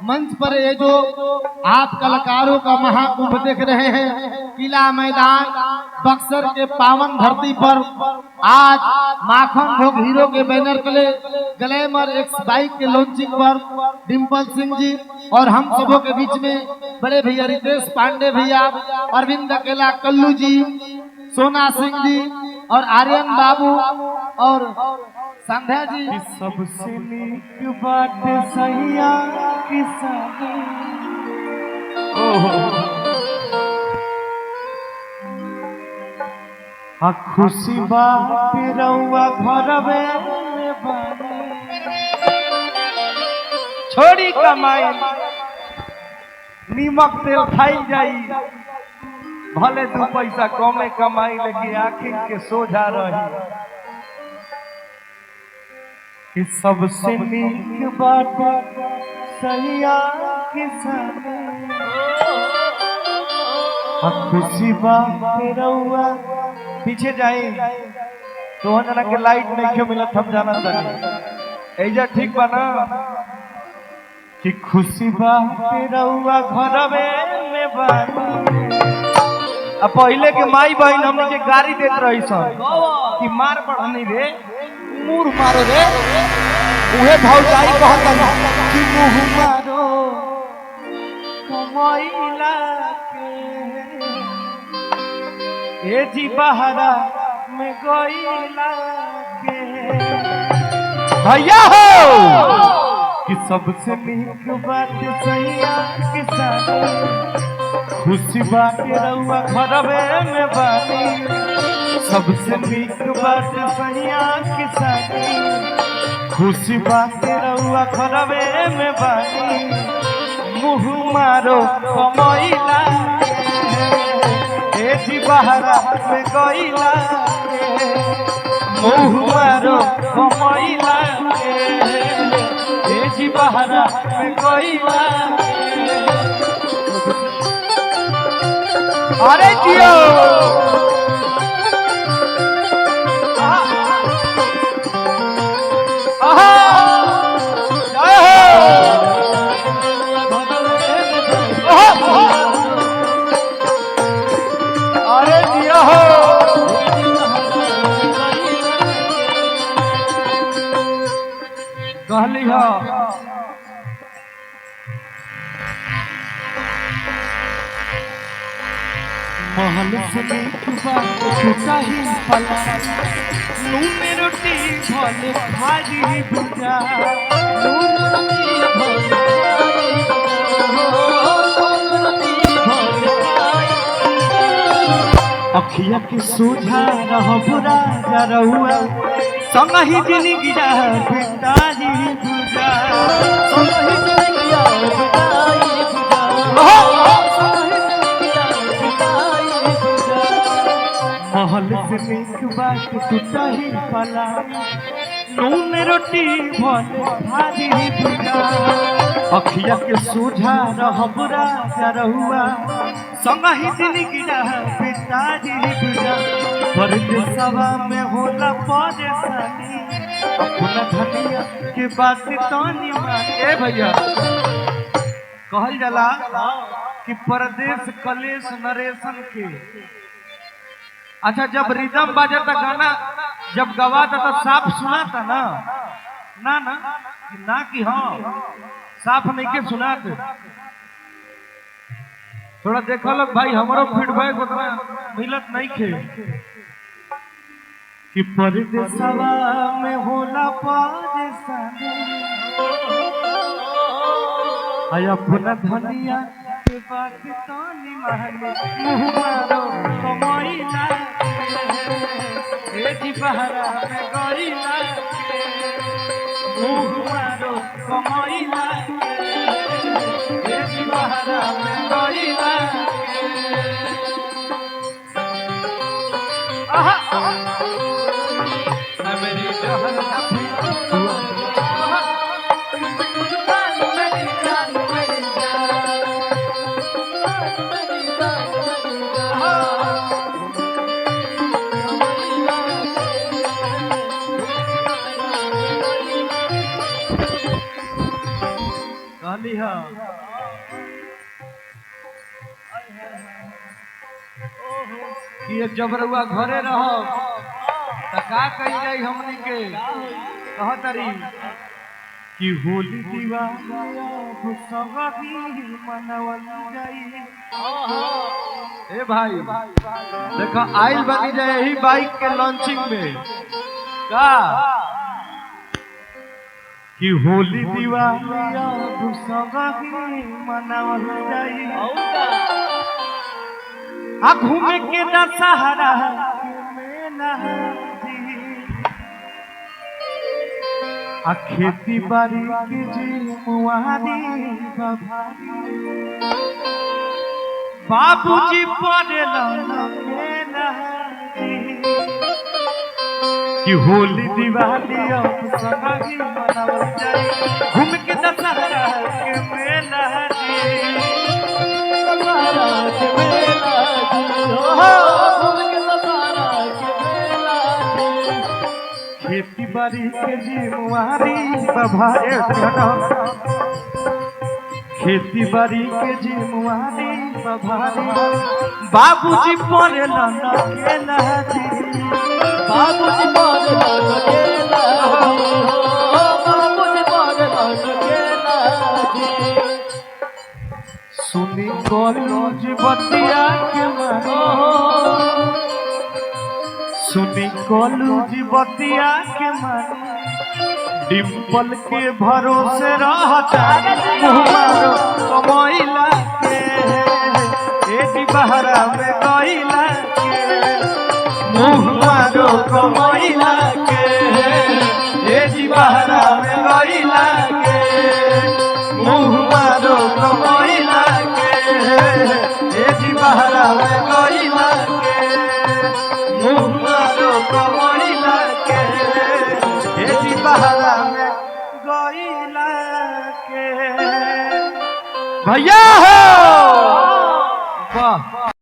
मंच पर ये जो आप कलाकारों का महाकुंभ देख रहे हैं, किला मैदान बक्सर के पावन धरती पर आज माखन भोग हीरो के बैनर तले ग्लैमर एक्स बाइक के लॉन्चिंग पर डिम्पल सिंह जी और हम सबों के बीच में बड़े भैया रितेश पांडे भैया, अरविंद अकेला, कल्लू जी, सोना सिंह जी और आर्यन बाबू और संध्या जी। सबसे नीक बात सैया किसानी खुशी बात रउआ घरवे में बानी छोड़ी कमाई नीमक तेल खाई जाई भले 2 पैसा कमे कमाई लेकिन आखिर के सोझा रही कि सबसे नीक बात सैया किसानी खुशी बात रउआ पीछे जाए तो जना के लाइट नहीं क्यों मिला थम जाना तनी एजा ठीक बा ना कि खुशी बात रउआ घरवे में बानी। अब पहले के माई बहन हमने के गाड़ी देत रही सन कि मार पड़नी रे मुंह मारो रे उहे भौजाई कहत कि मुंह मारो कमैला के ए जी बहरा में गईला के भैया हो कि सबसे नीक बात सैया किसानी खुशी बात रउआ घरवे में बानी। सबसे नीक बात सैया किसानी खुशी बात रउआ घरवे में बानी। मुँह मारो कमैला ए जी बहरा में गईला मुँह मारो कमैला ए जी बहरा में गईला। अरे जियो अरे जियो कहली हो महल से नीक बात चाही फला नून में रोटी भले भाजी भुजा नून रोटी अखिया के सोझा रह बुरा जा रहुआ संग ही जिंदगी जा पिताजी भुजा संग ही जिंदगी जा पिताजी भुजा महल से नीक बात टूटा ही पला नून रोटी भले भाजी भुजा अखिया के सोझा रह बुरा जा रहुआ संग ही जिंदगी जा पिताजी भुजा परदेसवा में होला परेशानी अपना धनिया के बात तनी माने भैया कहल जाला कि परदेश कलेश नरेशन के। अच्छा जब रिदम बाजता गाना जब गवाता तो साफ सुनाता ना ना ना ना कि हाँ साफ नहीं के सुनाते। थोड़ा देखो लोग भाई हमारो फीडबैक उतना मिलत नहीं खे कि परदेसवा में होला परेशानी आय अपना धनिया के बात तनी माने मुँह मारो कमैला ए जी बहरा में गईला मुँह मारो कमैला ए जी बहरा में गईला मेरी जहन कहली चली हो कि जब रउआ घरे रहो तो का कही जाई हमनी के कहतरी कि होली दिवाली सबही मनवल जाई। ए भाई देखो आइल बनी जाए यही बाइक के लॉन्चिंग में का कि होली दिवाली सबही मनवल जाई। आ घूमे के दशहरा मेला आ खेती बाड़ी के जिम्मेवारी बाबूजी पड़ेला कि होली दिवाली अब सबही मनावल जाई। घूम के दशहरा के मेला खेती बाड़ी के जिम्मेवारी बभाए खेती बाड़ी के जिम्मेवारी बभारी बाबूजी पड़ेला के नहरी बाबूजी पड़ेला के बाबूजी पड़ेला के सुनी कॉलेज बतिया के मानो सुनी कॉलेज बतिया के मानो डिम्पल के भरोसे रहता मारो कमैला के एटी बहरा में गइला के मुँह मारो कमैला के एटी बहरा में गइला के मुँह मारो कमैला के एटी बहरा में गइला के मुँह मारो कमैला के एटी बहरा में गइला के भैया हो वाह।